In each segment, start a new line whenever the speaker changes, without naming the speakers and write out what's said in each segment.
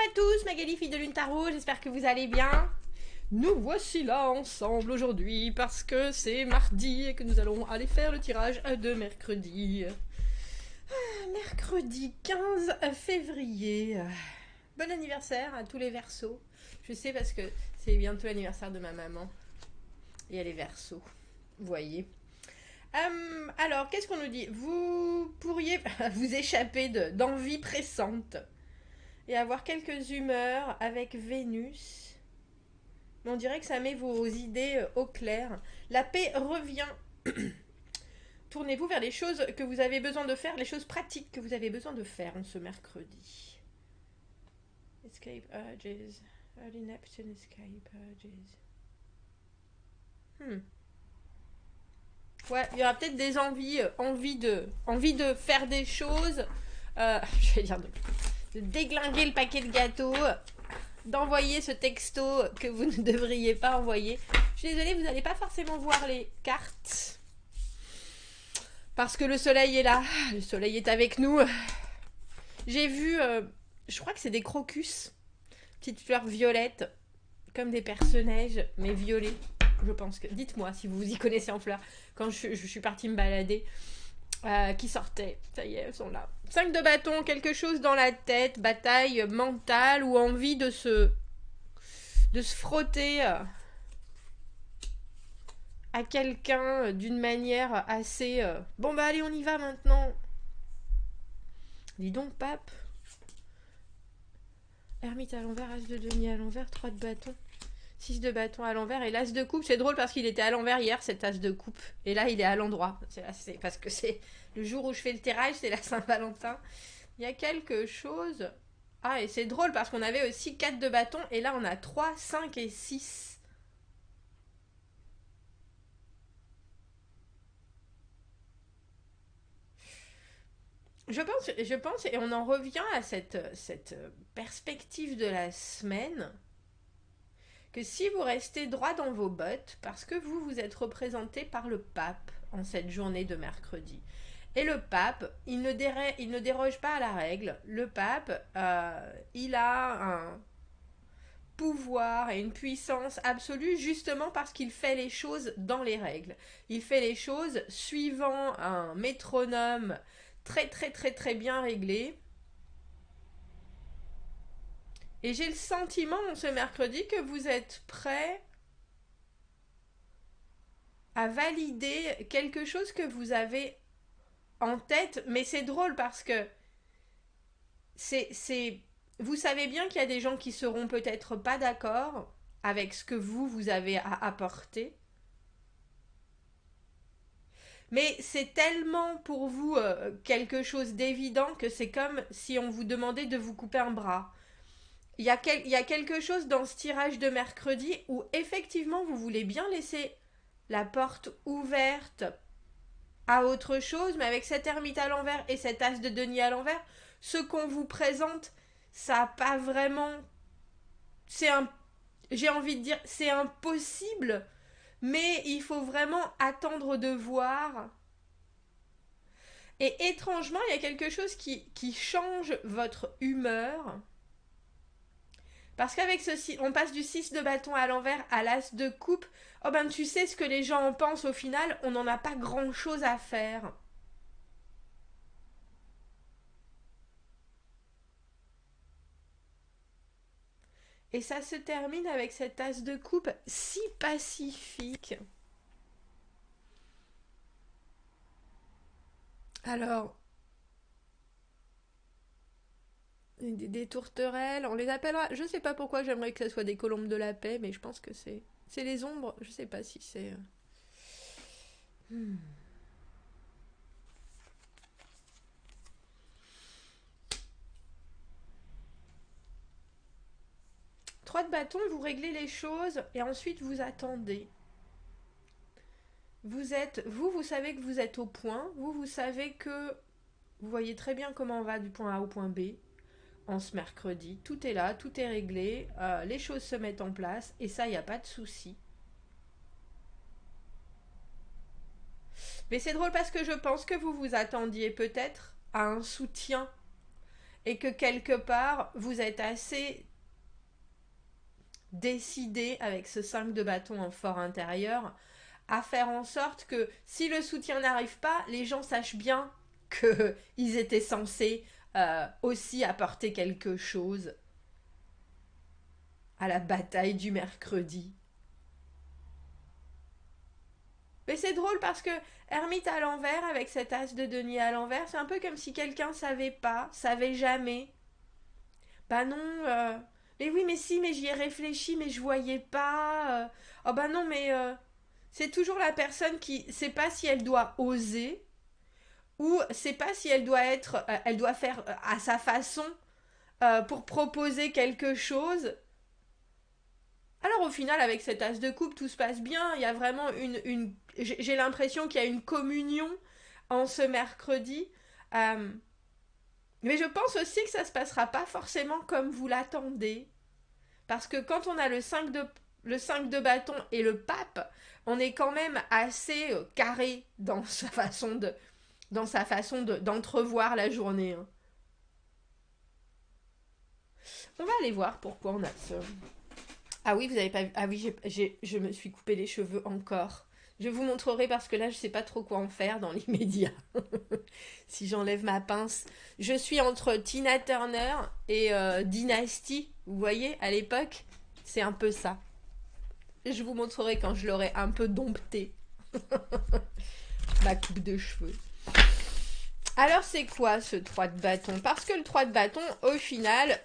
à tous, Magali, fille de Lune Tarot, j'espère que vous allez bien. Nous voici là ensemble aujourd'hui parce que c'est mardi et que nous allons aller faire le tirage de mercredi. Mercredi 15 février. Bon anniversaire à tous les Verseaux. Je sais parce que c'est bientôt l'anniversaire de ma maman. Et elle est Verseau. Vous voyez. Alors, qu'est-ce qu'on nous dit? Vous pourriez vous échapper d'envies pressantes et avoir quelques humeurs avec Vénus. Mais on dirait que ça met vos idées au clair. La paix revient. Tournez-vous vers les choses que vous avez besoin de faire, les choses pratiques que vous avez besoin de faire en ce mercredi. Escape urges. Early Neptune escape urges. Ouais, il y aura peut-être des envies de faire des choses. Je vais dire de déglinguer le paquet de gâteaux, d'envoyer ce texto que vous ne devriez pas envoyer. Je suis désolée, vous n'allez pas forcément voir les cartes. Parce que le soleil est là, le soleil est avec nous. J'ai vu, je crois que c'est des crocus, petites fleurs violettes, comme des personnages, mais violets. Je pense que. Dites-moi si vous vous y connaissez en fleurs. Quand je suis partie me balader, qui sortaient. Ça y est, elles sont là. 5 de bâton, quelque chose dans la tête, bataille mentale ou envie de se frotter à quelqu'un d'une manière assez... Bon bah allez, on y va maintenant. Dis donc, pape. Ermite à l'envers, as de denier à l'envers, 3 de bâton. 6 de bâton à l'envers et l'as de coupe. C'est drôle parce qu'il était à l'envers hier, cet as de coupe. Et là, il est à l'endroit. C'est parce que c'est le jour où je fais le tirage, c'est la Saint-Valentin. Il y a quelque chose... Ah, et c'est drôle parce qu'on avait aussi 4 de bâton. Et là, on a 3, 5 et 6. Je pense, et on en revient à cette perspective de la semaine, que si vous restez droit dans vos bottes, parce que vous êtes représenté par le pape en cette journée de mercredi. Et le pape, il ne déroge pas à la règle. Le pape, il a un pouvoir et une puissance absolue justement parce qu'il fait les choses dans les règles. Il fait les choses suivant un métronome très très très très bien réglé. Et j'ai le sentiment ce mercredi que vous êtes prêts à valider quelque chose que vous avez en tête, mais c'est drôle parce que vous savez bien qu'il y a des gens qui seront peut-être pas d'accord avec ce que vous avez à apporter. Mais c'est tellement pour vous quelque chose d'évident que c'est comme si on vous demandait de vous couper un bras. Il y a quelque chose dans ce tirage de mercredi où effectivement vous voulez bien laisser la porte ouverte à autre chose, mais avec cette ermite à l'envers et cet as de denier à l'envers, ce qu'on vous présente, ça n'a pas vraiment... J'ai envie de dire, c'est impossible, mais il faut vraiment attendre de voir. Et étrangement, il y a quelque chose qui change votre humeur. Parce qu'avec ceci, on passe du 6 de bâton à l'envers à l'as de coupe. Oh ben tu sais ce que les gens en pensent au final, on n'en a pas grand chose à faire. Et ça se termine avec cette as de coupe si pacifique. Alors, des tourterelles, on les appellera. Je sais pas pourquoi j'aimerais que ce soit des colombes de la paix, mais je pense que c'est les ombres. Je sais pas si c'est. 3 de bâton, vous réglez les choses et ensuite vous attendez. Vous savez que vous êtes au point. Vous savez que vous voyez très bien comment on va du point A au point B en ce mercredi. Tout est là, tout est réglé, les choses se mettent en place et ça, il n'y a pas de souci. Mais c'est drôle parce que je pense que vous vous attendiez peut-être à un soutien et que quelque part, vous êtes assez décidé avec ce 5 de bâton en fort intérieur à faire en sorte que si le soutien n'arrive pas, les gens sachent bien qu'ils étaient censés aussi apporter quelque chose à la bataille du mercredi. Mais c'est drôle parce que Hermite à l'envers, avec cet as de denier à l'envers, c'est un peu comme si quelqu'un savait pas, savait jamais. Bah non, mais oui, mais si, mais j'y ai réfléchi, mais je voyais pas. Oh bah non, mais c'est toujours la personne qui sait pas si elle doit oser ou sait pas si elle doit être, elle doit faire à sa façon pour proposer quelque chose. Alors au final, avec cet as de coupe, tout se passe bien. Il y a vraiment j'ai l'impression qu'il y a une communion en ce mercredi. Euh, mais je pense aussi que ça se passera pas forcément comme vous l'attendez. Parce que quand on a le 5 de bâton et le pape, on est quand même assez carré d'entrevoir la journée, hein. On va aller voir pourquoi on a ce... Ah oui, vous avez pas vu. Ah oui, je me suis coupé les cheveux encore. Je vous montrerai parce que là, je sais pas trop quoi en faire dans l'immédiat. Si j'enlève ma pince. Je suis entre Tina Turner et Dynasty. Vous voyez, à l'époque, c'est un peu ça. Je vous montrerai quand je l'aurai un peu dompté. Ma coupe de cheveux. Alors c'est quoi ce 3 de bâton? Parce que le 3 de bâton, au final,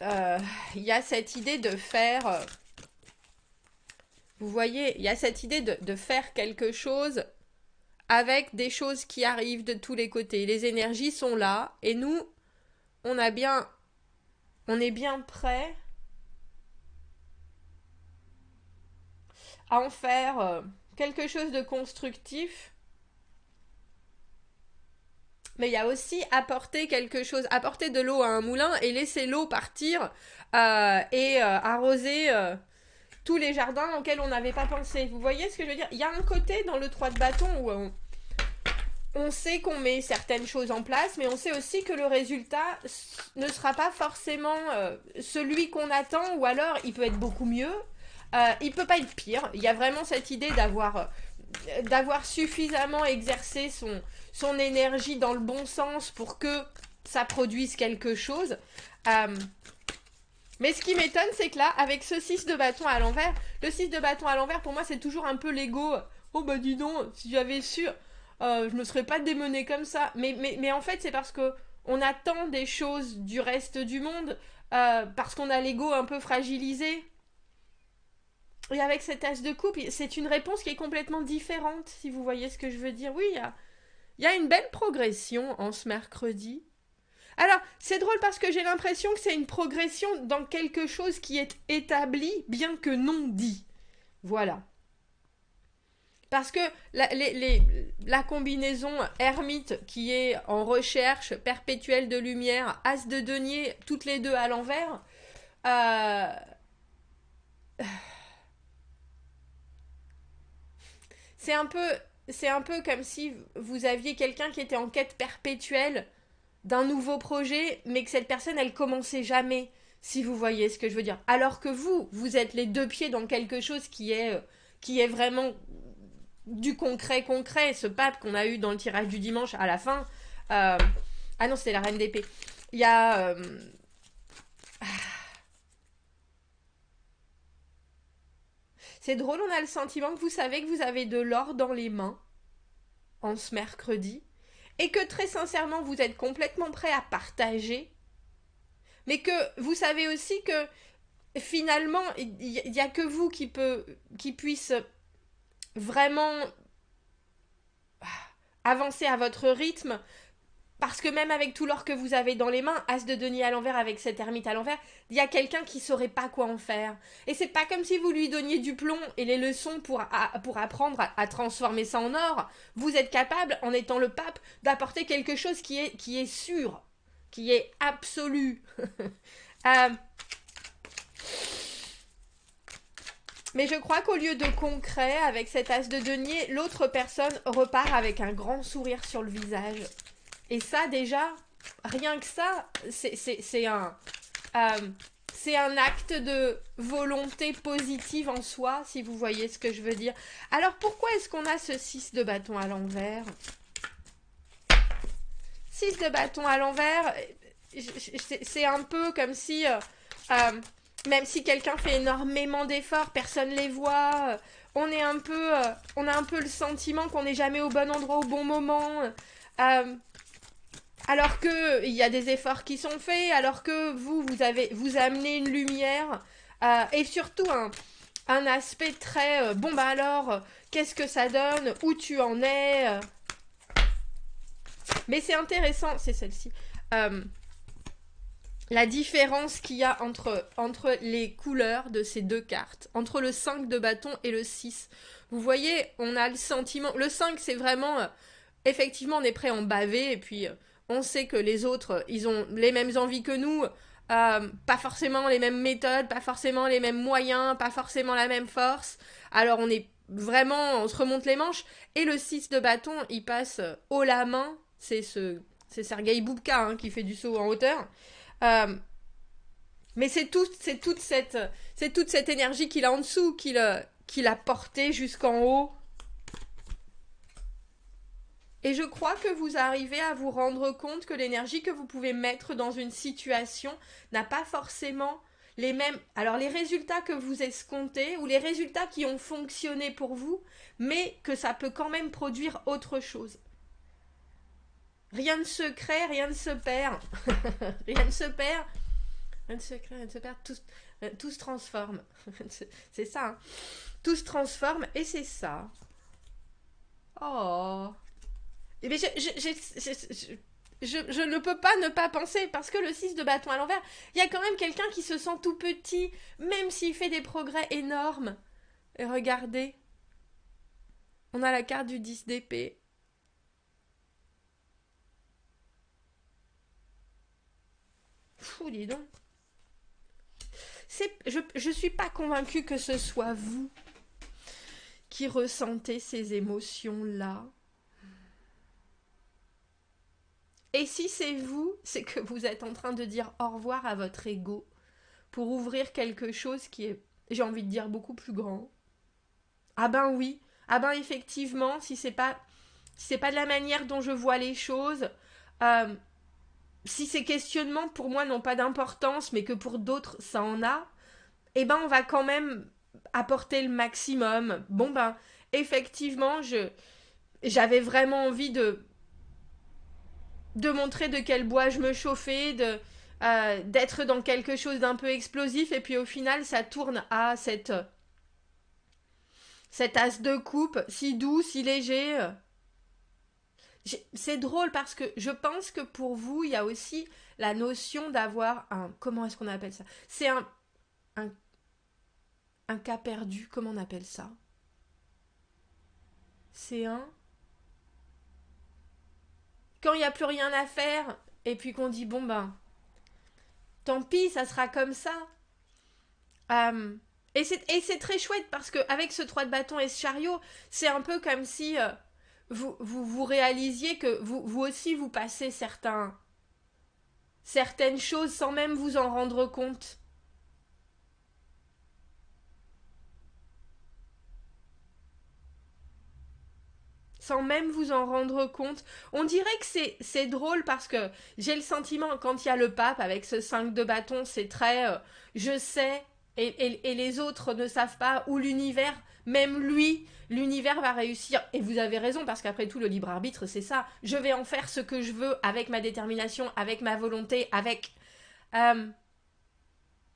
il y a cette idée de faire... vous voyez, il y a cette idée de faire quelque chose avec des choses qui arrivent de tous les côtés. Les énergies sont là et nous, on est bien prêt à en faire quelque chose de constructif. Mais il y a aussi apporter quelque chose, apporter de l'eau à un moulin et laisser l'eau partir et arroser tous les jardins auxquels on n'avait pas pensé. Vous voyez ce que je veux dire? Il y a un côté dans le 3 de bâton où on sait qu'on met certaines choses en place, mais on sait aussi que le résultat ne sera pas forcément celui qu'on attend, ou alors il peut être beaucoup mieux. Il peut pas être pire. Il y a vraiment cette idée d'avoir suffisamment exercé son énergie dans le bon sens pour que ça produise quelque chose. Mais ce qui m'étonne, c'est que là, avec ce 6 de bâton à l'envers, le 6 de bâton à l'envers, pour moi, c'est toujours un peu l'ego. Oh bah dis donc, si j'avais su, je me serais pas démené comme ça. Mais en fait, c'est parce que on attend des choses du reste du monde, parce qu'on a l'ego un peu fragilisé. Et avec cet as de coupe, c'est une réponse qui est complètement différente, si vous voyez ce que je veux dire. Oui, il y a une belle progression en ce mercredi. Alors, c'est drôle parce que j'ai l'impression que c'est une progression dans quelque chose qui est établi, bien que non dit. Voilà. Parce que la combinaison ermite qui est en recherche perpétuelle de lumière, as de denier, toutes les deux à l'envers, c'est un peu comme si vous aviez quelqu'un qui était en quête perpétuelle d'un nouveau projet, mais que cette personne, elle commençait jamais, si vous voyez ce que je veux dire. Alors que vous êtes les deux pieds dans quelque chose qui est vraiment du concret, ce pape qu'on a eu dans le tirage du dimanche à la fin. Ah non, c'était la reine d'épée. Il y a... c'est drôle, on a le sentiment que vous savez que vous avez de l'or dans les mains en ce mercredi et que très sincèrement vous êtes complètement prêt à partager, mais que vous savez aussi que finalement il n'y a que vous qui puisse vraiment avancer à votre rythme, parce que même avec tout l'or que vous avez dans les mains, as de denier à l'envers avec cette ermite à l'envers, il y a quelqu'un qui saurait pas quoi en faire. Et c'est pas comme si vous lui donniez du plomb et les leçons pour apprendre à transformer ça en or. Vous êtes capable, en étant le pape, d'apporter quelque chose qui est sûr, qui est absolu. Mais je crois qu'au lieu de concret, avec cet as de denier, l'autre personne repart avec un grand sourire sur le visage. Et ça, déjà, rien que ça, euh, c'est un acte de volonté positive en soi, si vous voyez ce que je veux dire. Alors pourquoi est-ce qu'on a ce 6 de bâton à l'envers? 6 de bâton à l'envers, c'est un peu comme si, même si quelqu'un fait énormément d'efforts, personne les voit, on a un peu le sentiment qu'on n'est jamais au bon endroit au bon moment. Alors que il y a des efforts qui sont faits, alors que vous amenez une lumière et surtout un aspect très bon bah alors qu'est-ce que ça donne, où tu en es. Mais c'est intéressant, c'est celle-ci. Euh, la différence qu'il y a entre les couleurs de ces deux cartes, entre le 5 de bâton et le 6. Vous voyez, on a le sentiment. Le 5, c'est vraiment. Effectivement, on est prêt à en baver, et puis on sait que les autres, ils ont les mêmes envies que nous. Pas forcément les mêmes méthodes, pas forcément les mêmes moyens, pas forcément la même force. Alors on est vraiment, on se remonte les manches. Et le 6 de bâton, il passe haut la main. C'est Sergei Boubka hein, qui fait du saut en hauteur. Euh, mais c'est toute cette énergie qu'il a en dessous, qu'il a portée jusqu'en haut. Et je crois que vous arrivez à vous rendre compte que l'énergie que vous pouvez mettre dans une situation n'a pas forcément les mêmes. Alors les résultats que vous escomptez ou les résultats qui ont fonctionné pour vous, mais que ça peut quand même produire autre chose. Rien ne se crée, rien ne se perd. Rien ne se perd. Rien ne se crée, rien ne se perd. Tout se transforme. C'est ça. Hein. Tout se transforme et c'est ça. Oh. Mais je ne peux pas ne pas penser, parce que le 6 de bâton à l'envers, il y a quand même quelqu'un qui se sent tout petit, même s'il fait des progrès énormes. Et regardez, on a la carte du 10 d'épée. Fou, dis donc. Je suis pas convaincue que ce soit vous qui ressentez ces émotions-là. Et si c'est vous, c'est que vous êtes en train de dire au revoir à votre ego pour ouvrir quelque chose qui est, j'ai envie de dire, beaucoup plus grand. Ah ben oui, ah ben effectivement, si c'est pas de la manière dont je vois les choses, euh, si ces questionnements pour moi n'ont pas d'importance, mais que pour d'autres ça en a, eh ben on va quand même apporter le maximum. Bon ben effectivement, j'avais vraiment envie de montrer de quel bois je me chauffais, d'être dans quelque chose d'un peu explosif, et puis au final ça tourne à cet as de coupe si doux, si léger. C'est drôle parce que je pense que pour vous, il y a aussi la notion d'avoir un... Comment est-ce qu'on appelle ça? C'est un, un cas perdu, comment on appelle ça? C'est un... Quand il n'y a plus rien à faire, et puis qu'on dit, bon ben, tant pis, ça sera comme ça. Euh, et c'est très chouette parce qu'avec ce 3 de bâton et ce chariot, c'est un peu comme si vous réalisiez que vous aussi vous passez certaines choses sans même vous en rendre compte. Sans même vous en rendre compte. On dirait que c'est drôle parce que j'ai le sentiment, quand il y a le pape avec ce 5 de bâton, c'est très je sais et les autres ne savent pas, ou l'univers, même lui, l'univers va réussir. Et vous avez raison, parce qu'après tout, le libre arbitre, c'est ça. Je vais en faire ce que je veux avec ma détermination, avec ma volonté, avec... Euh,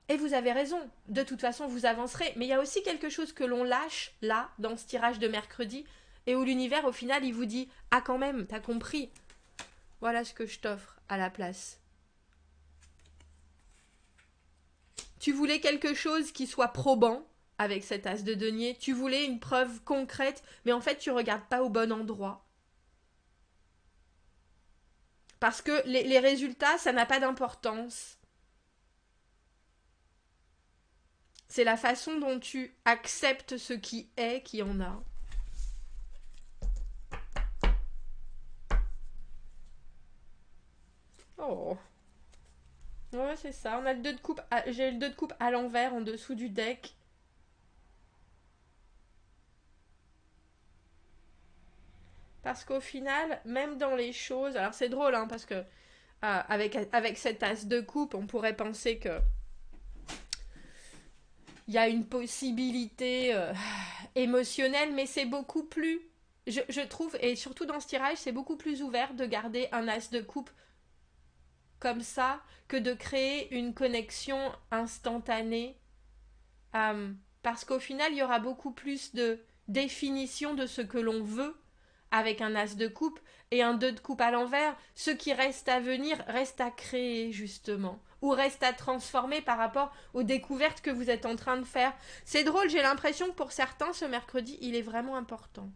et vous avez raison, de toute façon vous avancerez, mais il y a aussi quelque chose que l'on lâche là, dans ce tirage de mercredi, et où l'univers au final il vous dit ah quand même, t'as compris, voilà ce que je t'offre à la place. Tu voulais quelque chose qui soit probant avec cet as de denier, tu voulais une preuve concrète, mais en fait tu regardes pas au bon endroit. Parce que les résultats, ça n'a pas d'importance. C'est la façon dont tu acceptes ce qui est qui en a. Oh. Ouais, c'est ça. On a le 2 de coupe. J'ai le 2 de coupe à l'envers en dessous du deck. Parce qu'au final, même dans les choses. Alors c'est drôle, hein, parce que avec cet as de coupe, on pourrait penser que il y a une possibilité émotionnelle, mais c'est beaucoup plus. Je trouve, et surtout dans ce tirage, c'est beaucoup plus ouvert de garder un as de coupe comme ça que de créer une connexion instantanée. Parce qu'au final, il y aura beaucoup plus de définition de ce que l'on veut avec un as de coupe et un 2 de coupe à l'envers. Ce qui reste à venir reste à créer, justement. Ou reste à transformer par rapport aux découvertes que vous êtes en train de faire. C'est drôle, j'ai l'impression que pour certains, ce mercredi, il est vraiment important.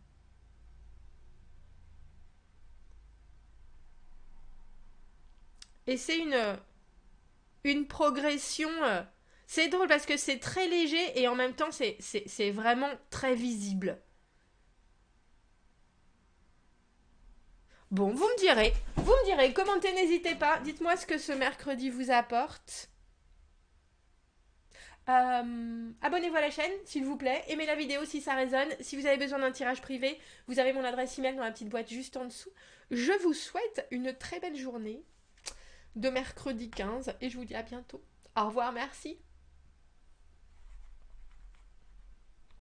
Et c'est une progression. C'est drôle parce que c'est très léger et en même temps, c'est vraiment très visible. Bon, vous me direz, commentez, n'hésitez pas, dites-moi ce que ce mercredi vous apporte. Abonnez-vous à la chaîne, s'il vous plaît, aimez la vidéo si ça résonne. Si vous avez besoin d'un tirage privé, vous avez mon adresse email dans la petite boîte juste en dessous. Je vous souhaite une très belle journée de mercredi 15 et je vous dis à bientôt. Au revoir, merci.